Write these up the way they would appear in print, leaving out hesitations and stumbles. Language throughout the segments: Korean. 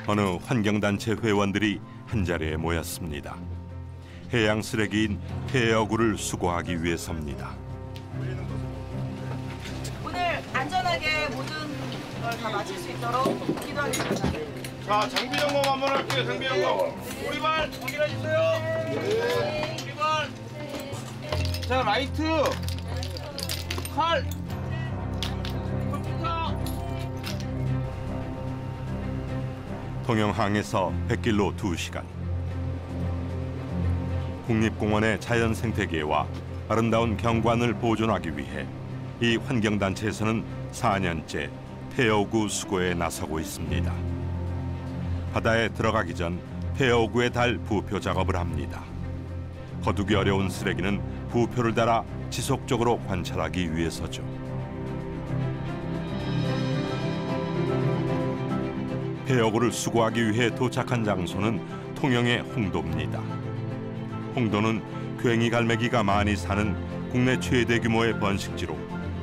어느 환경단체 회원들이 한자리에 모였습니다. 해양 쓰레기인 폐어구를 수거하기 위해서입니다. 오늘 안전하게 모든 걸 다 마칠 수 있도록 기도하겠습니다. 자, 장비 점검 한번 할게요. 장비 점검. 오리발 확인해 주세요. 네. 오리발. 자, 라이트. 칼. 컴퓨터. 통영항에서 백길로 2시간. 국립공원의 자연 생태계와 아름다운 경관을 보존하기 위해 이 환경단체에서는 4년째 폐어구 수거에 나서고 있습니다. 바다에 들어가기 전 폐어구에 달 부표 작업을 합니다. 거두기 어려운 쓰레기는 부표를 달아 지속적으로 관찰하기 위해서죠. 폐어구를 수거하기 위해 도착한 장소는 통영의 홍도입니다. 홍도는 괭이 갈매기가 많이 사는 국내 최대 규모의 번식지로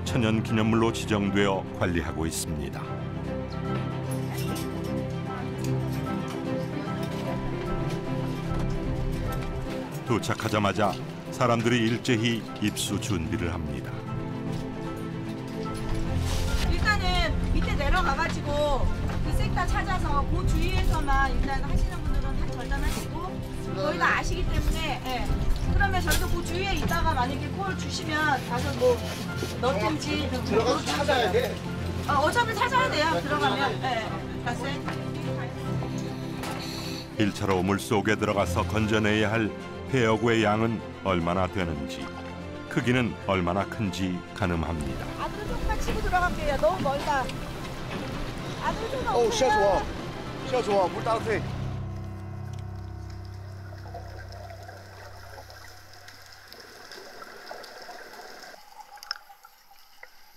천연기념물로 지정되어 관리하고 있습니다. 도착하자마자 사람들이 일제히 입수 준비를 합니다. 일단은 밑에 내려가가지고 그 섹터 찾아서 그 주위에서만 일단 하시는 분들은 한 절단 하시고 저희가 아시기 때문에 그러면 저희도 그 주위에 있다가 만약에 콜 주시면 가서 뭐 넣든지 들어가서 찾아야 돼. 어차피 찾아야 돼요. 들어가면 갔어요. 1차로 물속에 들어가서 건져내야 할 폐어구의 양은 얼마나 되는지, 크기는 얼마나 큰지 가늠합니다. 안으로 조금만 치고 들어갈게요. 너무 멀다. 안으로 조금만. 오, 시야 좋아. 시야 좋아. 물 따뜻해.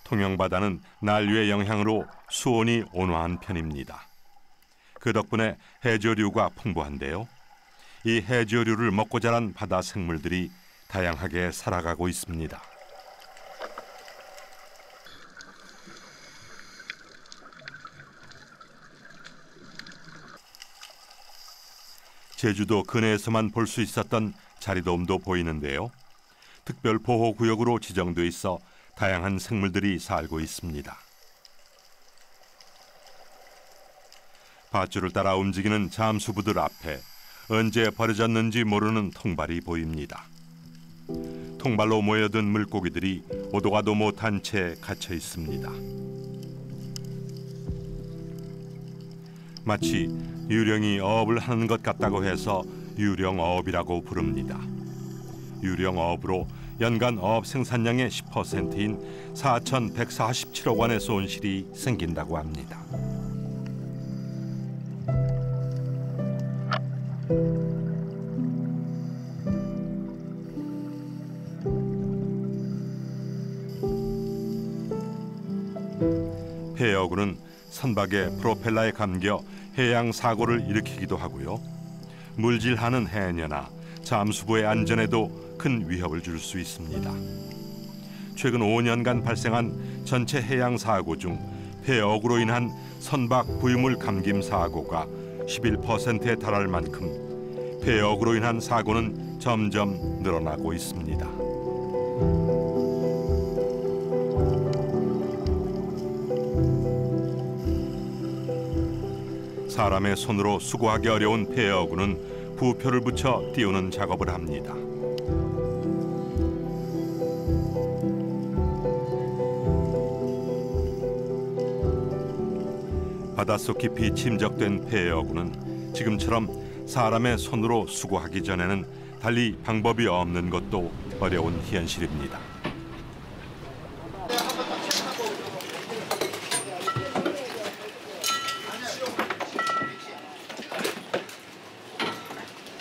통영바다는 난류의 영향으로 수온이 온화한 편입니다. 그 덕분에 해조류가 풍부한데요. 이 해조류를 먹고 자란 바다 생물들이 다양하게 살아가고 있습니다. 제주도 근해에서만 볼 수 있었던 자리돔도 보이는데요. 특별보호구역으로 지정돼 있어 다양한 생물들이 살고 있습니다. 밧줄을 따라 움직이는 잠수부들 앞에 언제 버려졌는지 모르는 통발이 보입니다. 통발로 모여든 물고기들이 오도 가도 못한 채 갇혀 있습니다. 마치 유령이 어업을 하는 것 같다고 해서 유령어업이라고 부릅니다. 유령어업으로 연간 어업 생산량의 10%인 4,147억 원의 손실이 생긴다고 합니다. 폐어구는 선박의 프로펠러에 감겨 해양 사고를 일으키기도 하고요. 물질하는 해녀나 잠수부의 안전에도 큰 위협을 줄 수 있습니다. 최근 5년간 발생한 전체 해양 사고 중 폐어구로 인한 선박 부유물 감김 사고가 11%에 달할 만큼 폐어구로 인한 사고는 점점 늘어나고 있습니다. 사람의 손으로 수거하기 어려운 폐어구는 부표를 붙여 띄우는 작업을 합니다. 바닷속 깊이 침적된 폐어구는 지금처럼 사람의 손으로 수거하기 전에는 달리 방법이 없는 것도 어려운 현실입니다.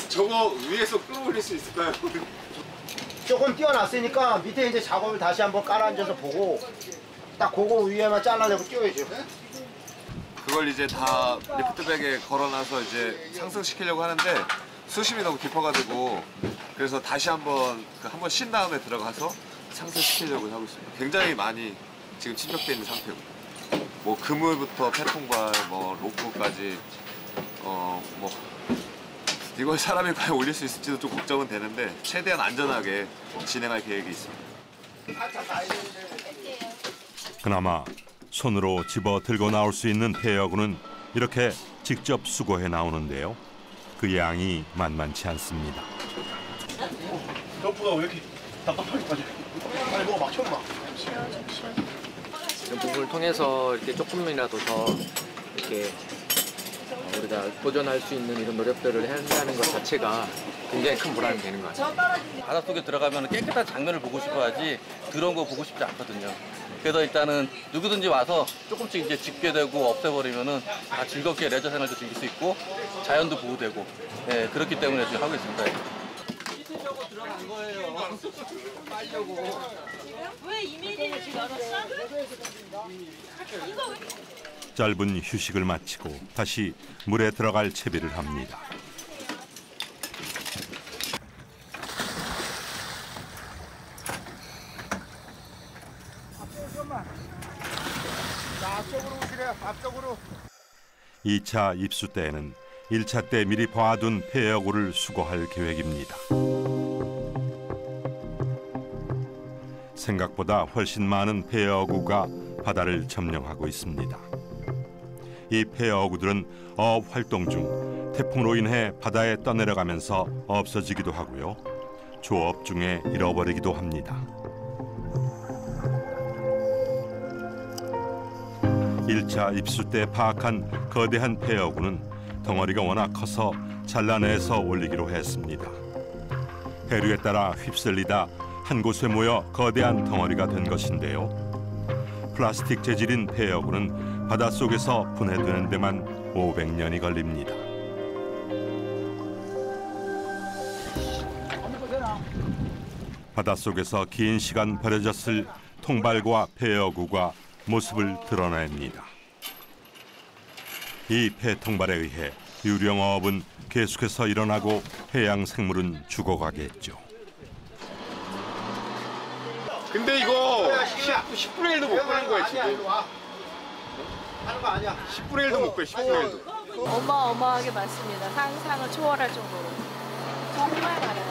저거 위에서 끌어올릴 수 있을까요? 조금 띄워놨으니까 밑에 이제 작업을 다시 한번 깔아앉아서 보고 딱 그거 위에만 잘라내고 띄워야죠. 그걸 이제 다 리프트백에 걸어놔서 이제 상승시키려고 하는데 수심이 너무 깊어가지고 그래서 다시 한번 쉰 다음에 들어가서 상승시키려고 하고 있습니다. 굉장히 많이 지금 침적돼 있는 상태고 뭐 그물부터 폐통발, 뭐 로프까지 뭐 이걸 사람이 과연 올릴 수 있을지도 좀 걱정은 되는데 최대한 안전하게 진행할 계획이 있습니다. 그나마 손으로 집어 들고 나올 수 있는 폐어구는 이렇게 직접 수거해 나오는데요. 그 양이 만만치 않습니다. 생각보다 왜 이렇게 답답하게 빠져? 아니 뭐 막 쳐봐. 이런 부분을 통해서 이렇게 조금이라도 더 이렇게 우리가 보존할 수 있는 이런 노력들을 한다는 것 자체가 굉장히 큰 보람이 되는 것 같아요. 바닷속에 들어가면 깨끗한 장면을 보고 싶어야지 더러운 거 보고 싶지 않거든요. 그래서 일단은 누구든지 와서 조금씩 이제 집게 되고 없애버리면은 다 즐겁게 레저 생활도 즐길 수 있고 자연도 보호되고 그렇기 때문에 지금 하고 있습니다. 씻으려고 들어간 거예요. 빨려고. 왜 이메일을 열었어? 짧은 휴식을 마치고 다시 물에 들어갈 채비를 합니다. 앞쪽으로 오시래요. 앞쪽으로. 2차 입수 때에는 1차 때 미리 봐둔 폐어구를 수거할 계획입니다. 생각보다 훨씬 많은 폐어구가 바다를 점령하고 있습니다. 이 폐어구들은 어업 활동 중 태풍으로 인해 바다에 떠내려가면서 없어지기도 하고요. 조업 중에 잃어버리기도 합니다. 1차 입수 때 파악한 거대한 폐어구는 덩어리가 워낙 커서 잘라내서 올리기로 했습니다. 해류에 따라 휩쓸리다 한 곳에 모여 거대한 덩어리가 된 것인데요. 플라스틱 재질인 폐어구는 바닷속에서 분해되는 데만 500년이 걸립니다. 바닷속에서 긴 시간 버려졌을 통발과 폐어구가 모습을 드러냅니다. 이 폐통발에 의해 유령어업은 계속해서 일어나고 해양 생물은 죽어가겠죠. 근데 이거 10분의 1도 못 빼는 거야 지금. 하는 거 아니야. 10분의 1도 못 빼. 10분의 1도. 어마어마하게 많습니다. 상상을 초월할 정도로. 정말 많아요.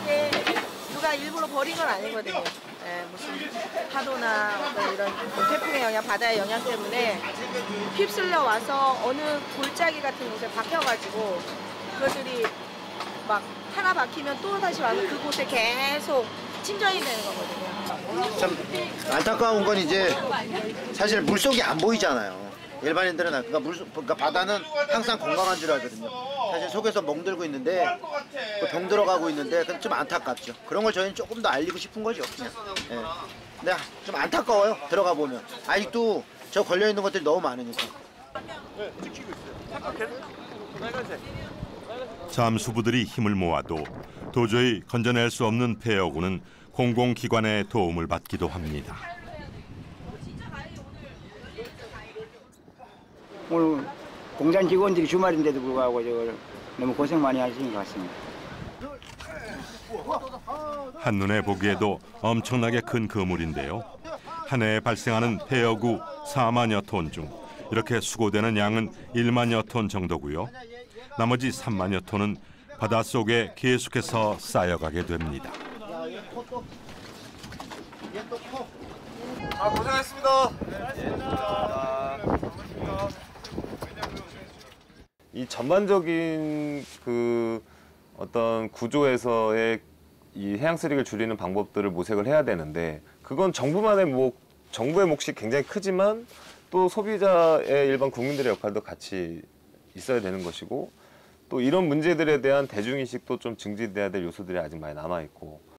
이게 누가 일부러 버린 건 아니거든요. 무슨 파도나 어떤 이런 태풍의 영향, 바다의 영향 때문에 휩쓸려 와서 어느 골짜기 같은 곳에 박혀가지고 그것들이 막 하나 박히면 또 다시 와서 그곳에 계속 침전이 되는 거거든요. 참 안타까운 건 이제 사실 물속이 안 보이잖아요. 일반인들은 그러니까 바다는 항상 건강한 줄 알거든요. 사실 속에서 멍들고 있는데 병 들어가고 있는데 그건 좀 안타깝죠. 그런 걸 저희는 조금 더 알리고 싶은 거죠. 그냥. 예. 근데 좀 안타까워요. 들어가 보면 아직도 저 걸려 있는 것들이 너무 많으니까. 잠수부들이 힘을 모아도 도저히 건져낼 수 없는 폐어구는 공공기관의 도움을 받기도 합니다. 오늘 공장 직원들이 주말인데도 불구하고 저걸 너무 고생 많이 하시는 것 같습니다. 한눈에 보기에도 엄청나게 큰 그물인데요. 한 해에 발생하는 폐어구 4만여 톤 중 이렇게 수거되는 양은 1만여 톤 정도고요. 나머지 3만여 톤은 바닷속에 계속해서 쌓여가게 됩니다. 고생하셨습니다. 이 전반적인 그 어떤 구조에서의 이 해양 쓰레기를 줄이는 방법들을 모색을 해야 되는데 그건 정부의 몫이 굉장히 크지만 또 소비자의 일반 국민들의 역할도 같이 있어야 되는 것이고 또 이런 문제들에 대한 대중인식도 좀 증진돼야 될 요소들이 아직 많이 남아있고